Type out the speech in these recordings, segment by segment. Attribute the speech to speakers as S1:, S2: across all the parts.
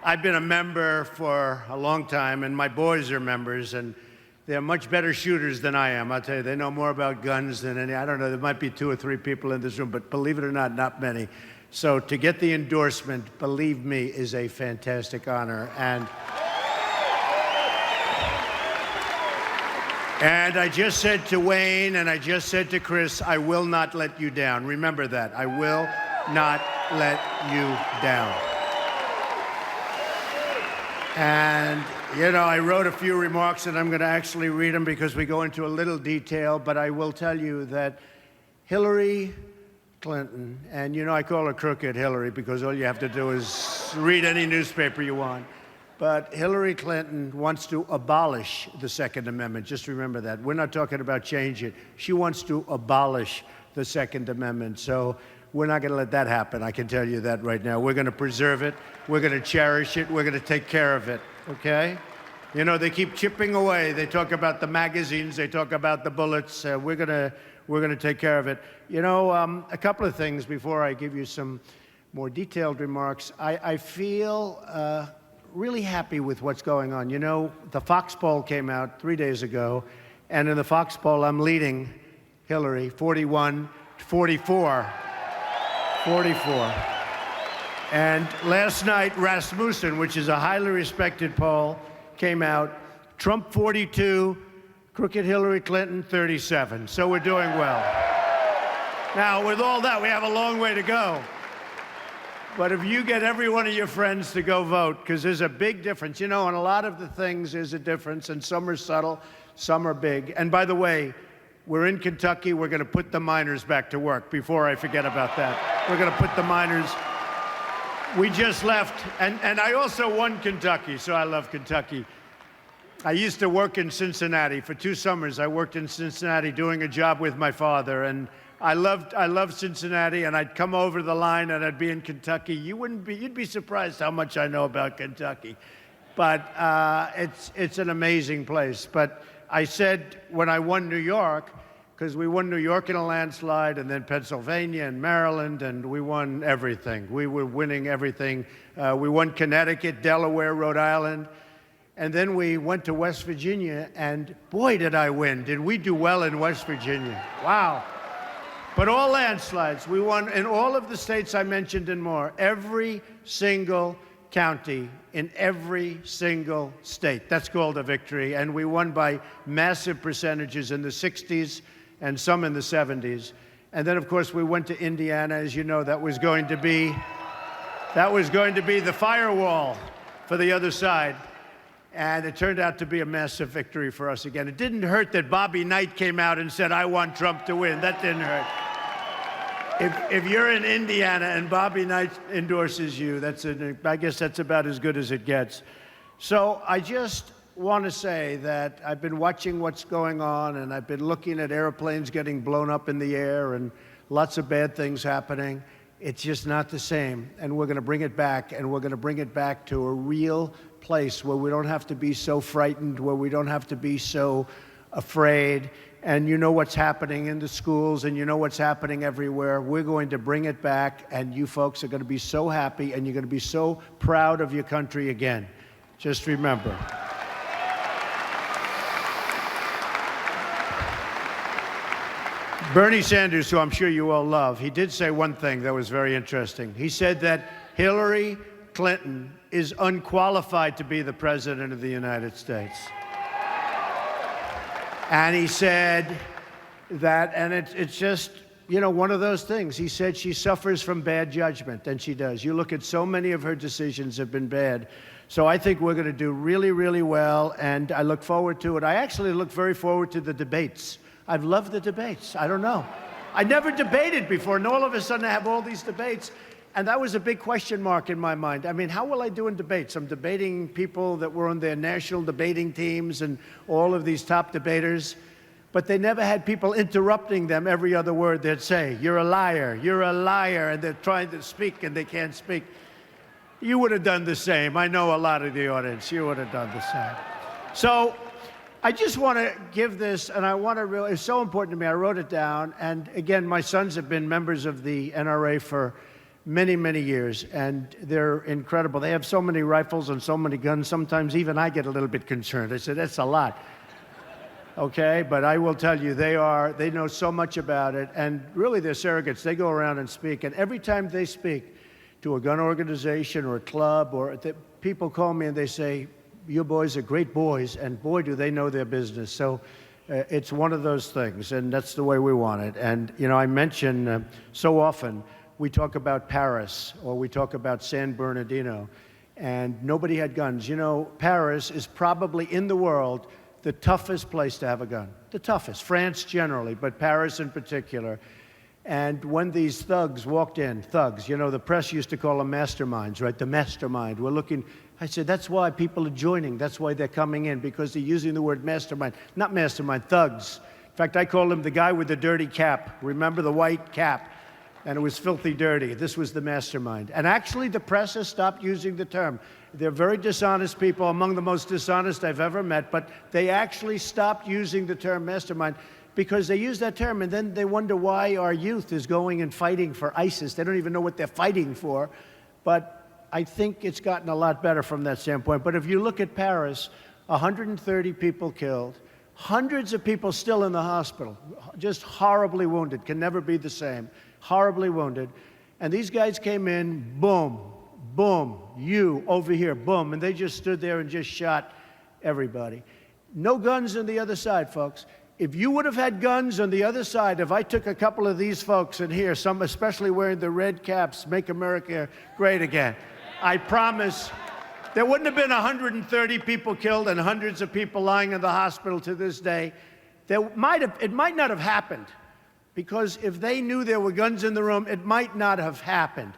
S1: I've been a member for a long time, and my boys are members, and they're much better shooters than I am. I'll tell you, they know more about guns than any. I don't know, there might be 2 or 3 people in this room, but believe it or not, not many. So to get the endorsement, believe me, is a fantastic honor. And I just said to Wayne, and I just said to Chris, I will not let you down. Remember that. I will not let you down. And, you know, I wrote a few remarks, and I'm going to actually read them because we go into a little detail, but I will tell you that Hillary Clinton, and, you know, I call her Crooked Hillary because all you have to do is read any newspaper you want, but Hillary Clinton wants to abolish the Second Amendment. Just remember that. We're not talking about change it. She wants to abolish the Second Amendment. So we're not going to let that happen. I can tell you that right now. We're going to preserve it. We're going to cherish it. We're going to take care of it, okay? You know, they keep chipping away. They talk about the magazines. They talk about the bullets. We're going to take care of it. You know, a couple of things before I give you some more detailed remarks. I feel really happy with what's going on. You know, the Fox poll came out 3 days ago, and in the Fox poll, I'm leading Hillary 41-44. 44. And last night, Rasmussen, which is a highly respected poll, came out. Trump 42, Crooked Hillary Clinton 37. So we're doing well. Now, with all that, we have a long way to go. But if you get every one of your friends to go vote, because there's a big difference. You know, on a lot of the things, there's a difference, and some are subtle, some are big. And by the way, we're in Kentucky. We're going to put the miners back to work before I forget about that. We're going to put the miners. We just left, and I also won Kentucky, so I love Kentucky. I used to work in Cincinnati. For 2 summers, I worked in Cincinnati doing a job with my father, and I loved Cincinnati, and I'd come over the line, and I'd be in Kentucky. You'd be surprised how much I know about Kentucky. But it's an amazing place. But I said when I won New York, because we won New York in a landslide, and then Pennsylvania and Maryland, and we won everything. We were winning everything. We won Connecticut, Delaware, Rhode Island, and then we went to West Virginia, and boy, did I win. Did we do well in West Virginia? Wow. But all landslides. We won in all of the states I mentioned and more. Every single county in every single state. That's called a victory. And we won by massive percentages in the 60s and some in the 70s. And then, of course, we went to Indiana. As you know, that was going to be the firewall for the other side. And it turned out to be a massive victory for us again. It didn't hurt that Bobby Knight came out and said, I want Trump to win. That didn't hurt. If you're in Indiana and Bobby Knight endorses you, I guess that's about as good as it gets. So I just want to say that I've been watching what's going on, and I've been looking at airplanes getting blown up in the air and lots of bad things happening. It's just not the same, and we're going to bring it back, and we're going to bring it back to a real place where we don't have to be so frightened, where we don't have to be so afraid. And you know what's happening in the schools, and you know what's happening everywhere. We're going to bring it back, and you folks are going to be so happy, and you're going to be so proud of your country again. Just remember. Bernie Sanders, who I'm sure you all love, he did say one thing that was very interesting. He said that Hillary Clinton is unqualified to be the president of the United States. And he said that, and it's just, you know, one of those things. He said she suffers from bad judgment, and she does. You look at so many of her decisions have been bad. So I think we're going to do really, really well, and I look forward to it. I actually look very forward to the debates. I've loved the debates. I don't know. I never debated before, and all of a sudden I have all these debates. And that was a big question mark in my mind. I mean, how will I do in debates? I'm debating people that were on their national debating teams and all of these top debaters, but they never had people interrupting them every other word they'd say. You're a liar, and they're trying to speak and they can't speak. You would have done the same. I know a lot of the audience. You would have done the same. So I just want to give this, and I want to really, it's so important to me. I wrote it down, and again, my sons have been members of the NRA for many, many years, and they're incredible. They have so many rifles and so many guns, sometimes even I get a little bit concerned. I said, that's a lot. Okay, but I will tell you, they know so much about it, and really they're surrogates. They go around and speak, and every time they speak to a gun organization or a club, people call me and they say, your boys are great boys, and boy, do they know their business. So it's one of those things, and that's the way we want it. And, you know, I mention so often, we talk about Paris, or we talk about San Bernardino, and nobody had guns. You know, Paris is probably in the world the toughest place to have a gun. The toughest. France generally, but Paris in particular. And when these thugs walked in, thugs, you know, the press used to call them masterminds, right? The mastermind. We're looking, I said, that's why people are joining. That's why they're coming in, because they're using the word mastermind. Not mastermind, thugs. In fact, I called him the guy with the dirty cap. Remember the white cap? And it was filthy dirty. This was the mastermind. And actually, the press has stopped using the term. They're very dishonest people, among the most dishonest I've ever met, but they actually stopped using the term mastermind because they use that term, and then they wonder why our youth is going and fighting for ISIS. They don't even know what they're fighting for. But I think it's gotten a lot better from that standpoint. But if you look at Paris, 130 people killed, hundreds of people still in the hospital, just horribly wounded, can never be the same, horribly wounded. And these guys came in, boom, boom, you over here, boom, and they just stood there and just shot everybody. No guns on the other side, folks. If you would have had guns on the other side, if I took a couple of these folks in here, some especially wearing the red caps, Make America Great Again, I promise there wouldn't have been 130 people killed and hundreds of people lying in the hospital to this day. It might not have happened, because if they knew there were guns in the room, it might not have happened.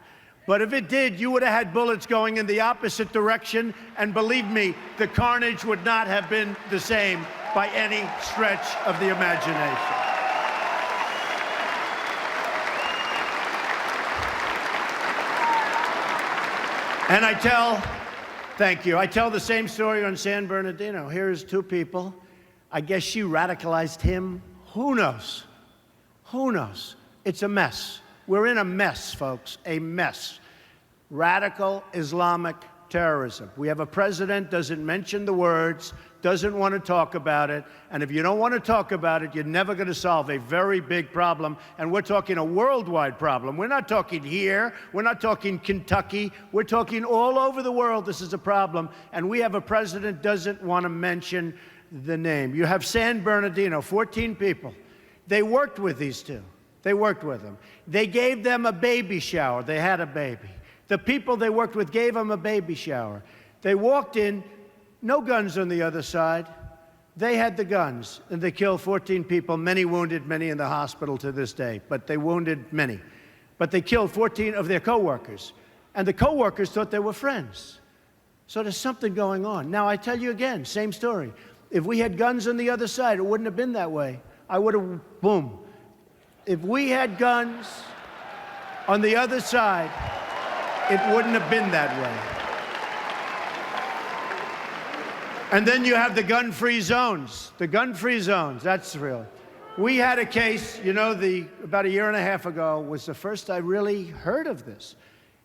S1: But if it did, you would have had bullets going in the opposite direction, and believe me, the carnage would not have been the same by any stretch of the imagination. And thank you, I tell the same story on San Bernardino. Here's two people. I guess she radicalized him. Who knows? Who knows? It's a mess. We're in a mess, folks, a mess. Radical Islamic terrorism. We have a president, doesn't mention the words, doesn't want to talk about it, and if you don't want to talk about it, you're never going to solve a very big problem, and we're talking a worldwide problem. We're not talking here, we're not talking Kentucky, we're talking all over the world. This is a problem, and we have a president doesn't want to mention the name. You have San Bernardino, 14 people. They worked with these two. They worked with them. They gave them a baby shower. They had a baby. The people they worked with gave them a baby shower. They walked in, no guns on the other side. They had the guns, and they killed 14 people, many wounded, many in the hospital to this day, but they wounded many. But they killed 14 of their coworkers, and the coworkers thought they were friends. So there's something going on. Now, I tell you again, same story. If we had guns on the other side, it wouldn't have been that way. I would have, boom. If we had guns on the other side, it wouldn't have been that way. And then you have the gun-free zones. The gun-free zones, that's real. We had a case, you know, about a year and a half ago was the first I really heard of this,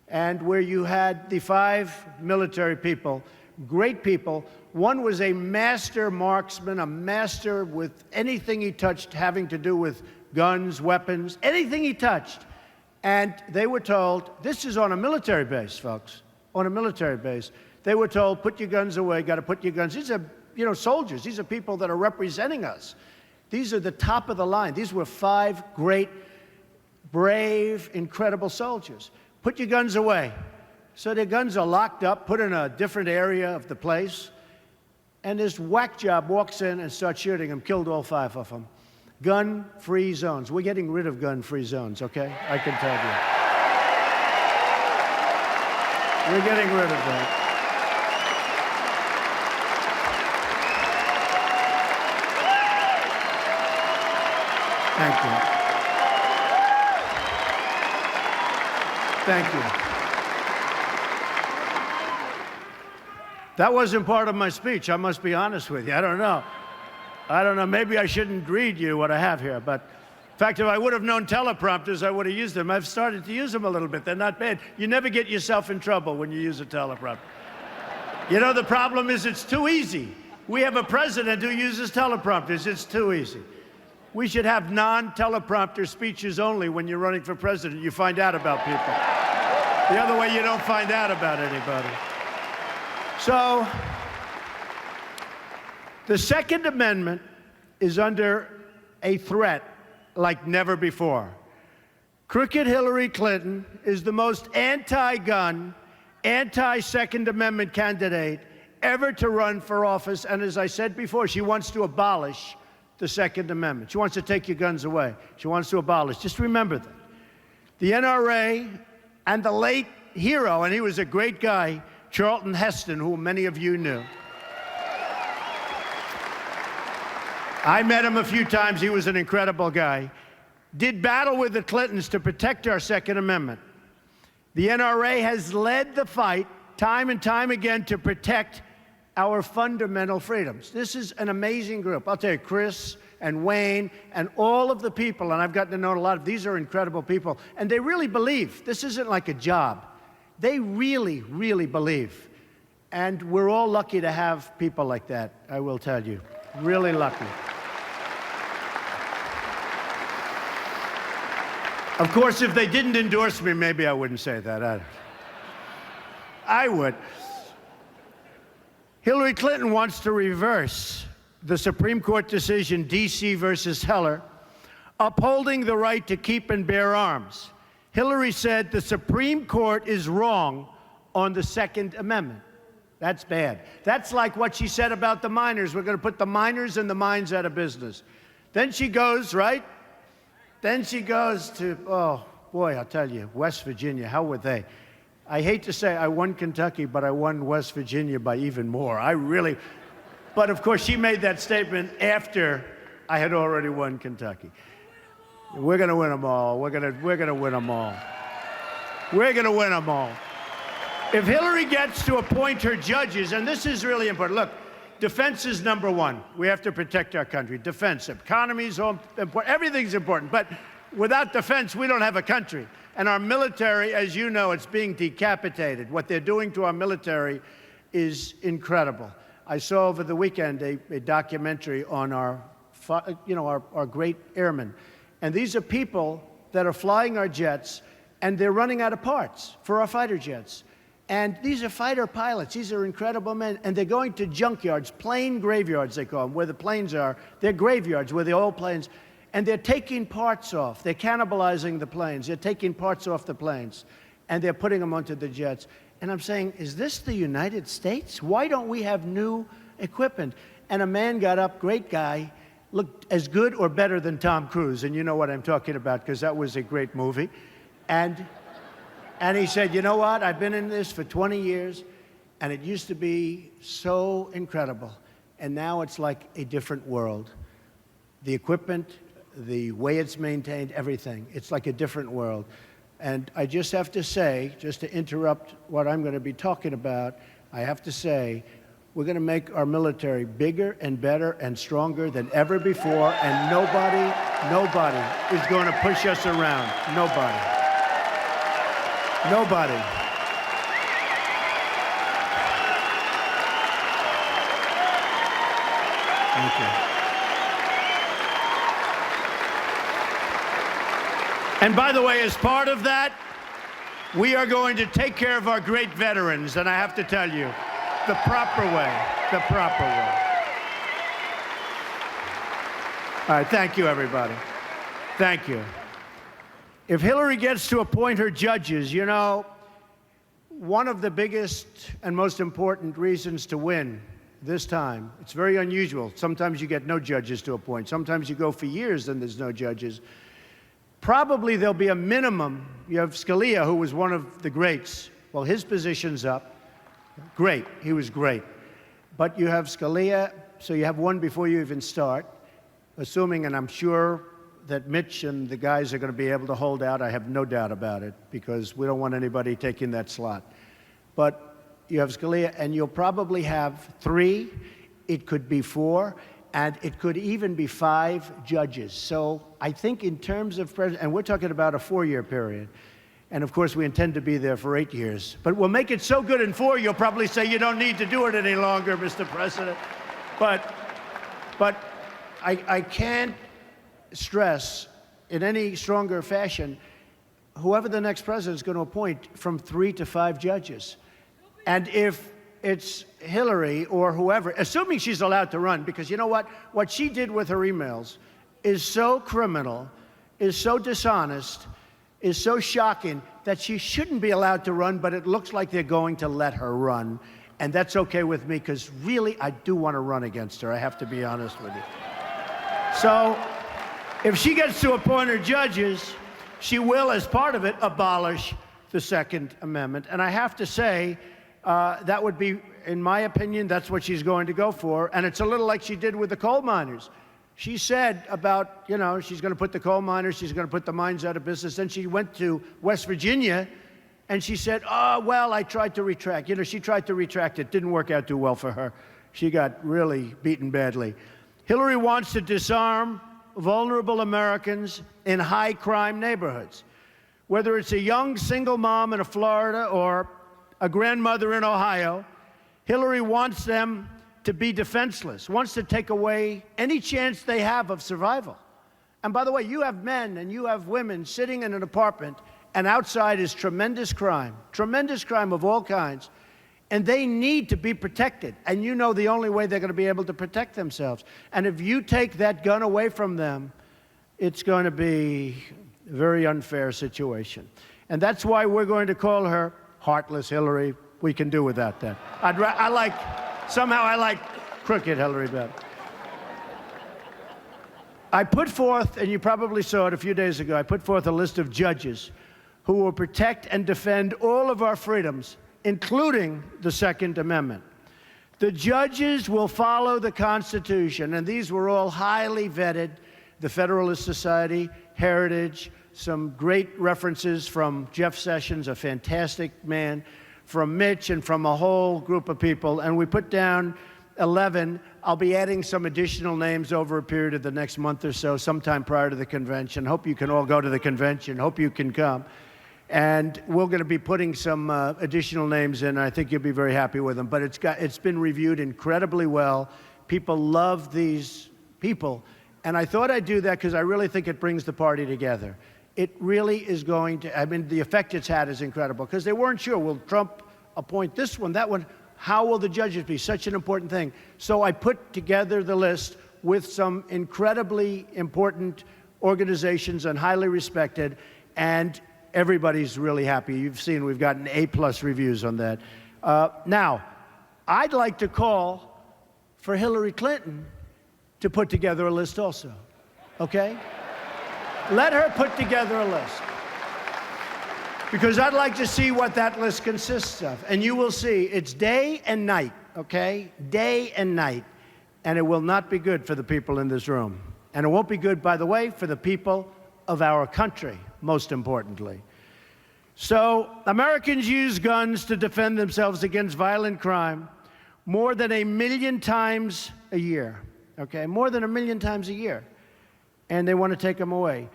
S1: and where you had the 5 military people, great people. One was a master marksman, a master with anything he touched having to do with guns, weapons, anything he touched. And they were told, this is on a military base, folks, on a military base. They were told, put your guns away, got to put your guns. These are, you know, soldiers. These are people that are representing us. These are the top of the line. These were 5 great, brave, incredible soldiers. Put your guns away. So their guns are locked up, put in a different area of the place. And this whack job walks in and starts shooting them, killed all 5 of them. Gun-free zones. We're getting rid of gun-free zones, okay? I can tell you. We're getting rid of that. Thank you. Thank you. That wasn't part of my speech. I must be honest with you. I don't know. Maybe I shouldn't read you what I have here, but fact, if I would have known teleprompters, I would have used them. I've started to use them a little bit. They're not bad. You never get yourself in trouble when you use a teleprompter. You know, the problem is it's too easy. We have a president who uses teleprompters. It's too easy. We should have non-teleprompter speeches only when you're running for president. You find out about people. The other way, you don't find out about anybody. So, the Second Amendment is under a threat like never before. Crooked Hillary Clinton is the most anti-gun, anti-Second Amendment candidate ever to run for office. And as I said before, she wants to abolish the Second Amendment. She wants to take your guns away. She wants to abolish. Just remember that. The NRA and the late hero, and he was a great guy, Charlton Heston, who many of you knew. I met him a few times. He was an incredible guy. Did battle with the Clintons to protect our Second Amendment. The NRA has led the fight time and time again to protect our fundamental freedoms. This is an amazing group. I'll tell you, Chris and Wayne and all of the people, and I've gotten to know a lot of these are incredible people, and they really believe. This isn't like a job. They really, really believe. And we're all lucky to have people like that, I will tell you. Really lucky. Of course, if they didn't endorse me, maybe I wouldn't say that. I would. Hillary Clinton wants to reverse the Supreme Court decision, D.C. versus Heller, upholding the right to keep and bear arms. Hillary said the Supreme Court is wrong on the Second Amendment. That's bad. That's like what she said about the miners. We're going to put the miners and the mines out of business. Then she goes, right? Then she goes to, oh, boy, I'll tell you, West Virginia, how were they? I hate to say I won Kentucky, but I won West Virginia by even more. But of course, she made that statement after I had already won Kentucky. We're going to win them all. We're going to win them all. We're going to win them all. If Hillary gets to appoint her judges, and this is really important. Look, defense is number one. We have to protect our country. Defense, economy is all important. Everything's important. But without defense, we don't have a country. And our military, as you know, it's being decapitated. What they're doing to our military is incredible. I saw over the weekend a documentary on our great airmen. And these are people that are flying our jets, and they're running out of parts for our fighter jets. And these are fighter pilots. These are incredible men. And they're going to junkyards, plane graveyards, they call them, where the planes are. They're graveyards where the old planes. And they're taking parts off. They're cannibalizing the planes. They're taking parts off the planes, and they're putting them onto the jets. And I'm saying, is this the United States? Why don't we have new equipment? And a man got up, great guy, looked as good or better than Tom Cruise. And you know what I'm talking about, because that was a great movie. And he said, you know what? I've been in this for 20 years, and it used to be so incredible. And now it's like a different world. The equipment, the way it's maintained, everything. It's like a different world. And I just have to say, just to interrupt what I'm going to be talking about, I have to say, we're going to make our military bigger and better and stronger than ever before, and nobody is going to push us around. Nobody. Nobody. Thank you. And by the way, as part of that, we are going to take care of our great veterans, and I have to tell you, the proper way, the proper way. All right, thank you, everybody. Thank you. If Hillary gets to appoint her judges, you know, one of the biggest and most important reasons to win this time, it's very unusual. Sometimes you get no judges to appoint. Sometimes you go for years and there's no judges. Probably there'll be a minimum. You have Scalia, who was one of the greats. Well, his position's up. Great. He was great. But you have Scalia, so you have one before you even start, assuming, and I'm sure that Mitch and the guys are going to be able to hold out. I have no doubt about it, because we don't want anybody taking that slot. But you have Scalia, and you'll probably have 3. It could be 4. and it could even be 5 judges. So I think in terms of president, and we're talking about a 4-year period, and of course we intend to be there for 8 years, but we'll make it so good in 4, you'll probably say you don't need to do it any longer, Mr. President. But I can't stress in any stronger fashion, whoever the next president is going to appoint from 3 to 5 judges. And if it's Hillary or whoever, assuming she's allowed to run, because you know what? What she did with her emails is so criminal, is so dishonest, is so shocking that she shouldn't be allowed to run, but it looks like they're going to let her run. And that's okay with me, because really, I do want to run against her. I have to be honest with you. So if she gets to appoint her judges, she will, as part of it, abolish the Second Amendment. And I have to say, that would be, in my opinion, that's what she's going to go for. And it's a little like she did with the coal miners. She said about, you know, she's going to put the coal miners, she's going to put the mines out of business. Then she went to West Virginia, and she said, oh, well, I tried to retract. You know, she tried to retract. It didn't work out too well for her. She got really beaten badly. Hillary wants to disarm vulnerable Americans in high-crime neighborhoods. Whether it's a young single mom in Florida or a grandmother in Ohio, Hillary wants them to be defenseless, wants to take away any chance they have of survival. And by the way, you have men and you have women sitting in an apartment, and outside is tremendous crime of all kinds, and they need to be protected. And you know the only way they're going to be able to protect themselves. And if you take that gun away from them, it's going to be a very unfair situation. And that's why we're going to call her Heartless Hillary. We can do without that. Somehow I like Crooked Hillary better. I put forth, and you probably saw it a few days ago, I put forth a list of judges who will protect and defend all of our freedoms, including the Second Amendment. The judges will follow the Constitution, and these were all highly vetted, the Federalist Society, Heritage, some great references from Jeff Sessions, a fantastic man, from Mitch, and from a whole group of people. And we put down 11. I'll be adding some additional names over a period of the next month or so, sometime prior to the convention. Hope you can all go to the convention. Hope you can come. And we're going to be putting some additional names in. I think you'll be very happy with them. But it's been reviewed incredibly well. People love these people. And I thought I'd do that because I really think it brings the party together. It really is going to, I mean, the effect it's had is incredible, because they weren't sure, will Trump appoint this one, that one? How will the judges be? Such an important thing. So I put together the list with some incredibly important organizations and highly respected, and everybody's really happy. You've seen we've gotten A+ reviews on that. Now, I'd like to call for Hillary Clinton to put together a list also, okay? Let her put together a list, because I'd like to see what that list consists of. And you will see it's day and night, okay? Day and night. And it will not be good for the people in this room. And it won't be good, by the way, for the people of our country, most importantly. So Americans use guns to defend themselves against violent crime more than 1 million times a year, okay? More than 1 million times a year. And they want to take them away.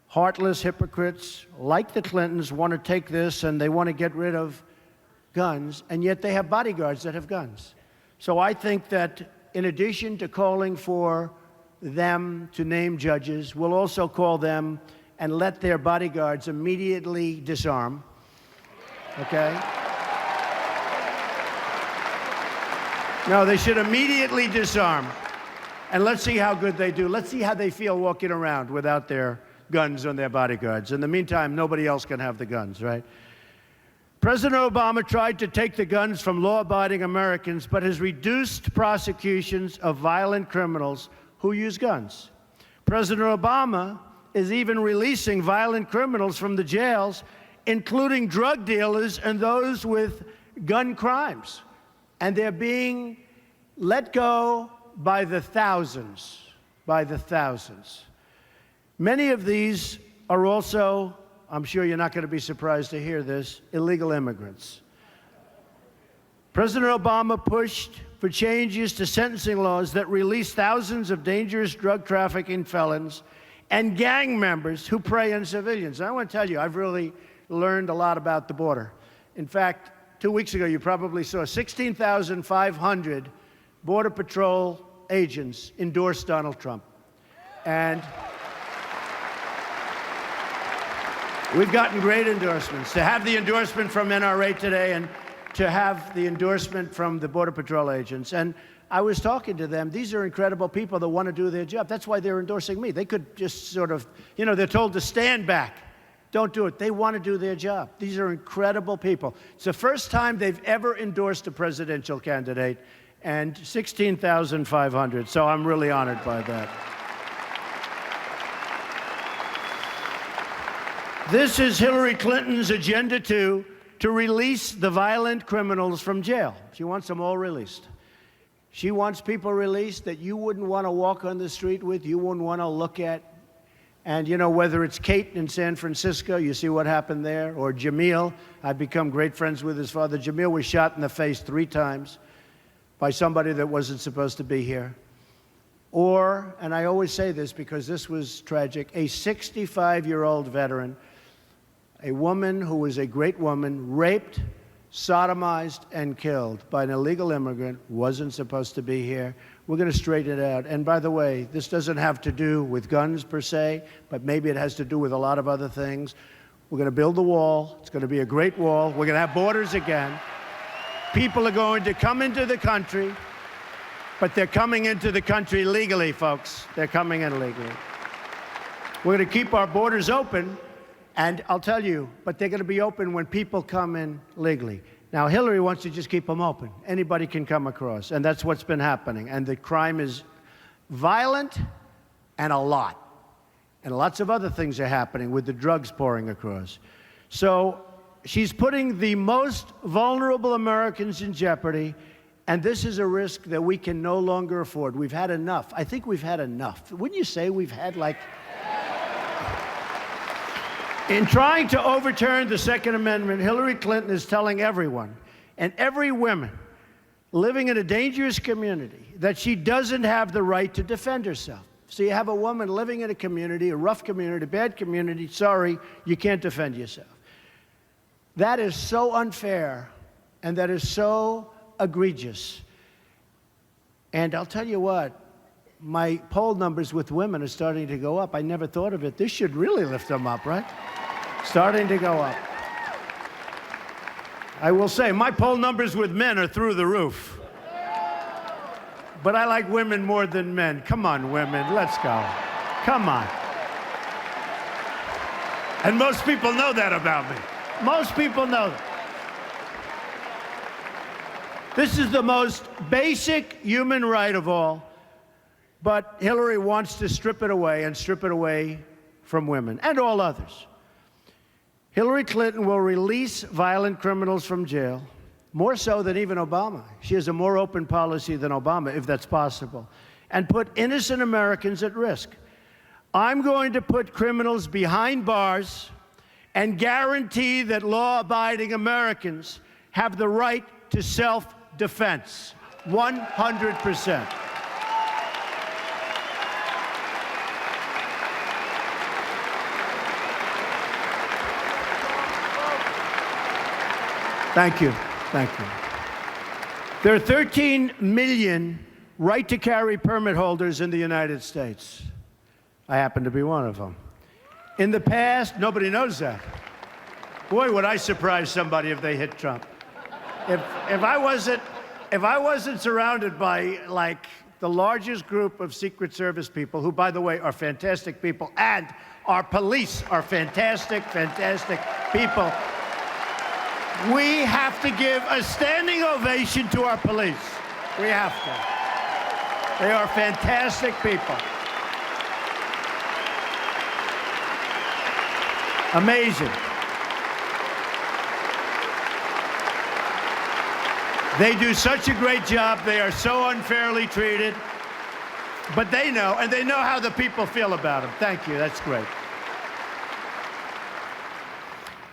S1: Heartless hypocrites like the Clintons want to take this, and they want to get rid of guns, and yet they have bodyguards that have guns. So I think that in addition to calling for them to name judges, we'll also call them and let their bodyguards immediately disarm, okay? No, they should immediately disarm. And let's see how good they do. Let's see how they feel walking around without their guns on their bodyguards. In the meantime, nobody else can have the guns, right? President Obama tried to take the guns from law-abiding Americans, but has reduced prosecutions of violent criminals who use guns. President Obama is even releasing violent criminals from the jails, including drug dealers and those with gun crimes. And they're being let go by the thousands, Many of these are also, I'm sure you're not going to be surprised to hear this, illegal immigrants. President Obama pushed for changes to sentencing laws that release thousands of dangerous drug trafficking felons and gang members who prey on civilians. And I want to tell you, I've really learned a lot about the border. In fact, 2 weeks ago, you probably saw 16,500 Border Patrol agents endorse Donald Trump. And we've gotten great endorsements. To have the endorsement from NRA today and to have the endorsement from the Border Patrol agents. And I was talking to them. These are incredible people that want to do their job. That's why they're endorsing me. They could just sort of, you know, they're told to stand back. Don't do it. They want to do their job. These are incredible people. It's the first time they've ever endorsed a presidential candidate, and 16,500. So I'm really honored by that. This is Hillary Clinton's agenda to release the violent criminals from jail. She wants them all released. She wants people released that you wouldn't want to walk on the street with, you wouldn't want to look at. And, you know, whether it's Kate in San Francisco, you see what happened there, or Jamil. I've become great friends with his father. Jamil was shot in the face 3 times by somebody that wasn't supposed to be here. Or, and I always say this because this was tragic, a 65-year-old veteran, a woman who was a great woman, raped, sodomized, and killed by an illegal immigrant, wasn't supposed to be here. We're going to straighten it out. And by the way, this doesn't have to do with guns per se, but maybe it has to do with a lot of other things. We're going to build a wall. It's going to be a great wall. We're going to have borders again. People are going to come into the country, but they're coming into the country legally, folks. They're coming in legally. We're going to keep our borders open, and I'll tell you, but they're going to be open when people come in legally. Now, Hillary wants to just keep them open. Anybody can come across, and that's what's been happening. And the crime is violent and a lot. And lots of other things are happening with the drugs pouring across. So she's putting the most vulnerable Americans in jeopardy, and this is a risk that we can no longer afford. We've had enough. I think we've had enough. Wouldn't you say we've had, like... In trying to overturn the Second Amendment, Hillary Clinton is telling everyone, and every woman living in a dangerous community, that she doesn't have the right to defend herself. So you have a woman living in a community, a rough community, a bad community, sorry, you can't defend yourself. That is so unfair, and that is so egregious. And I'll tell you what, my poll numbers with women are starting to go up. I never thought of it. This should really lift them up, right? Starting to go up. I will say, my poll numbers with men are through the roof. But I like women more than men. Come on, women, let's go. Come on. And most people know that about me. Most people know that. This is the most basic human right of all. But Hillary wants to strip it away, and strip it away from women and all others. Hillary Clinton will release violent criminals from jail, more so than even Obama. She has a more open policy than Obama, if that's possible, and put innocent Americans at risk. I'm going to put criminals behind bars and guarantee that law-abiding Americans have the right to self-defense, 100%. Thank you. Thank you. There are 13 million right-to-carry permit holders in the United States. I happen to be one of them. In the past, nobody knows that. Boy, would I surprise somebody if they hit Trump. If I wasn't surrounded by, like, the largest group of Secret Service people, who, by the way, are fantastic people, and our police are fantastic, fantastic people. We have to give a standing ovation to our police. We have to. They are fantastic people. Amazing. They do such a great job. They are so unfairly treated. But they know, and they know how the people feel about them. Thank you. That's great.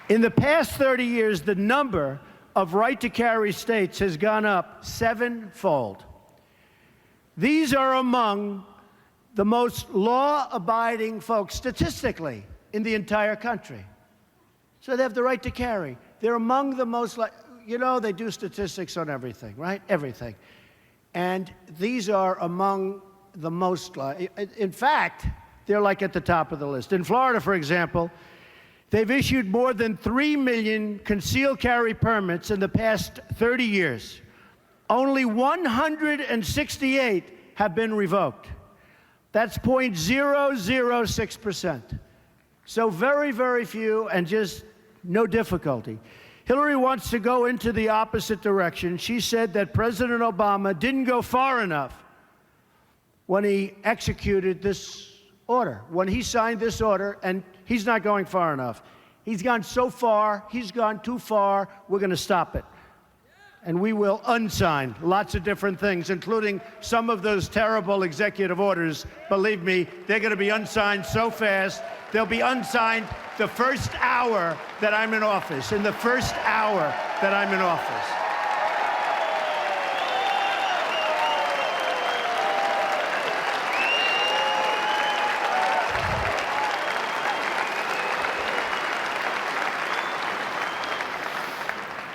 S1: In the past 30 years, the number of right-to-carry states has gone up sevenfold. These are among the most law-abiding folks, statistically, in the entire country. So they have the right to carry. They're among the most, you know, they do statistics on everything, right? Everything. And these are among the most, in fact, they're like at the top of the list. In Florida, for example, they've issued more than 3 million concealed carry permits in the past 30 years. Only 168 have been revoked. That's 0.006%. So very, very few and just no difficulty. Hillary wants to go into the opposite direction. She said that President Obama didn't go far enough when he executed this order, when he signed this order, and he's not going far enough. He's gone so far, he's gone too far, we're going to stop it. And we will unsign lots of different things, including some of those terrible executive orders. Believe me, they're going to be unsigned so fast, they'll be unsigned the first hour that I'm in office, in the first hour that I'm in office.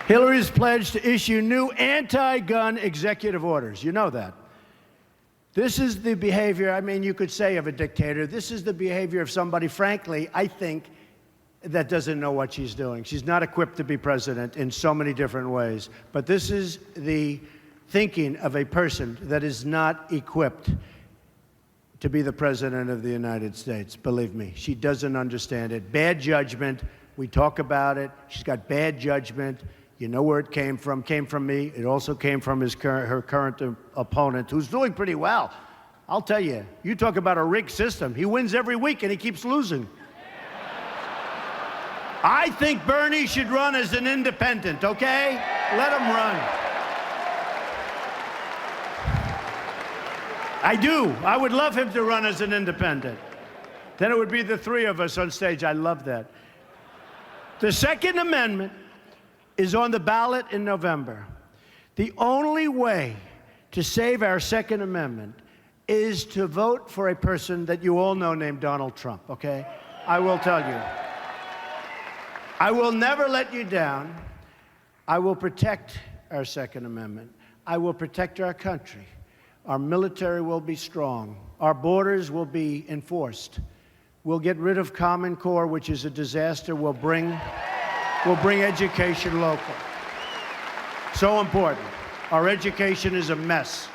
S1: Hillary's pledged to issue new anti-gun executive orders. You know that. This is the behavior, I mean, you could say of a dictator. This is the behavior of somebody, frankly, I think, that doesn't know what she's doing. She's not equipped to be president in so many different ways. But this is the thinking of a person that is not equipped to be the president of the United States. Believe me, she doesn't understand it. Bad judgment. We talk about it. She's got bad judgment. You know where it came from. Came from me. It also came from her current opponent, who's doing pretty well. I'll tell you, you talk about a rigged system. He wins every week, and he keeps losing. I think Bernie should run as an independent, okay? Let him run. I do. I would love him to run as an independent. Then it would be the three of us on stage. I love that. The Second Amendment is on the ballot in November. The only way to save our Second Amendment is to vote for a person that you all know named Donald Trump, okay? I will tell you. I will never let you down. I will protect our Second Amendment. I will protect our country. Our military will be strong. Our borders will be enforced. We'll get rid of Common Core, which is a disaster. We'll bring education local. So important. Our education is a mess.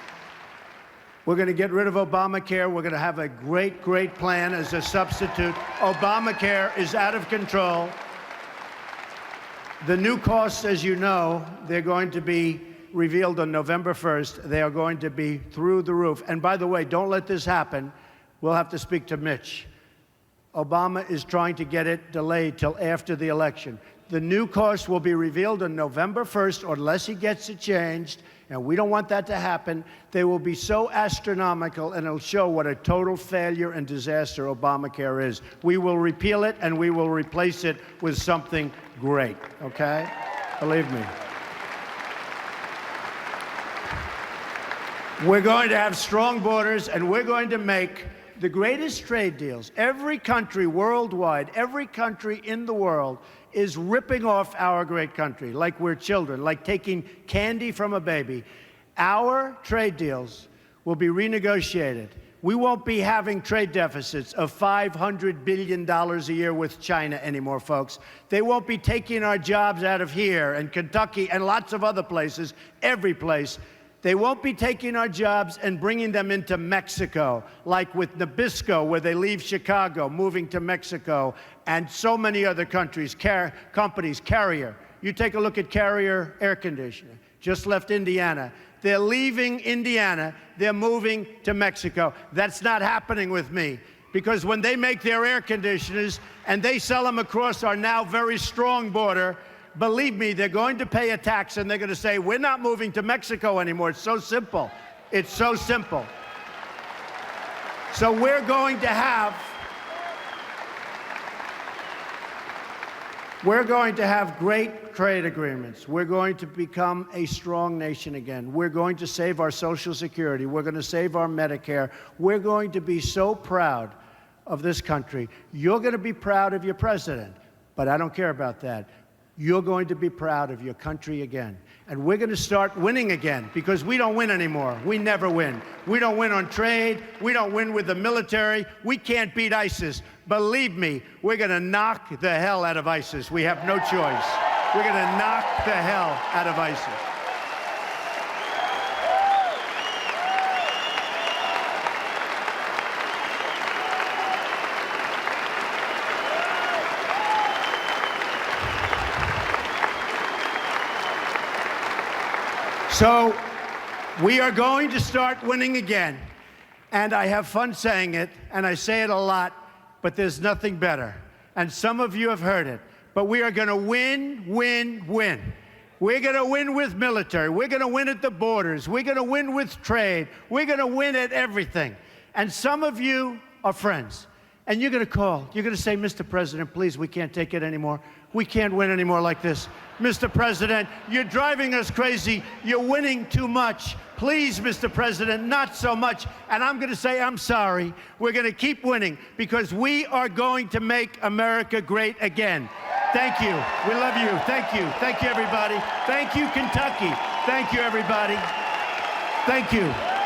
S1: We're going to get rid of Obamacare. We're going to have a great, great plan as a substitute. Obamacare is out of control. The new costs, as you know, they're going to be revealed on November 1st. They are going to be through the roof. And by the way, don't let this happen. We'll have to speak to Mitch. Obama is trying to get it delayed till after the election. The new cost will be revealed on November 1st, unless he gets it changed, and we don't want that to happen. They will be so astronomical, and it'll show what a total failure and disaster Obamacare is. We will repeal it, and we will replace it with something great, okay? Believe me. We're going to have strong borders, and we're going to make the greatest trade deals. Every country worldwide, every country in the world is ripping off our great country like we're children, like taking candy from a baby. Our trade deals will be renegotiated. We won't be having trade deficits of $500 billion a year with China anymore, folks. They won't be taking our jobs out of here and Kentucky and lots of other places, every place. They won't be taking our jobs and bringing them into Mexico, like with Nabisco, where they leave Chicago, moving to Mexico, and so many other countries, companies. Carrier. You take a look at Carrier Air Conditioning. Just left Indiana. They're leaving Indiana. They're moving to Mexico. That's not happening with me, because when they make their air conditioners and they sell them across our now very strong border, believe me, they're going to pay a tax, and they're going to say, we're not moving to Mexico anymore. It's so simple. It's so simple. So we're going to have We're going to have great trade agreements. We're going to become a strong nation again. We're going to save our Social Security. We're going to save our Medicare. We're going to be so proud of this country. You're going to be proud of your president, but I don't care about that. You're going to be proud of your country again. And we're going to start winning again, because we don't win anymore. We never win. We don't win on trade. We don't win with the military. We can't beat ISIS. Believe me, we're going to knock the hell out of ISIS. We have no choice. We're going to knock the hell out of ISIS. So we are going to start winning again. And I have fun saying it, and I say it a lot, but there's nothing better. And some of you have heard it. But we are going to win, win, win. We're going to win with military. We're going to win at the borders. We're going to win with trade. We're going to win at everything. And some of you are friends. And you're going to call. You're going to say, Mr. President, please, we can't take it anymore. We can't win anymore like this. Mr. President, you're driving us crazy. You're winning too much. Please, Mr. President, not so much. And I'm going to say, I'm sorry. We're going to keep winning, because we are going to make America great again. Thank you. We love you. Thank you. Thank you, everybody. Thank you, Kentucky. Thank you, everybody. Thank you.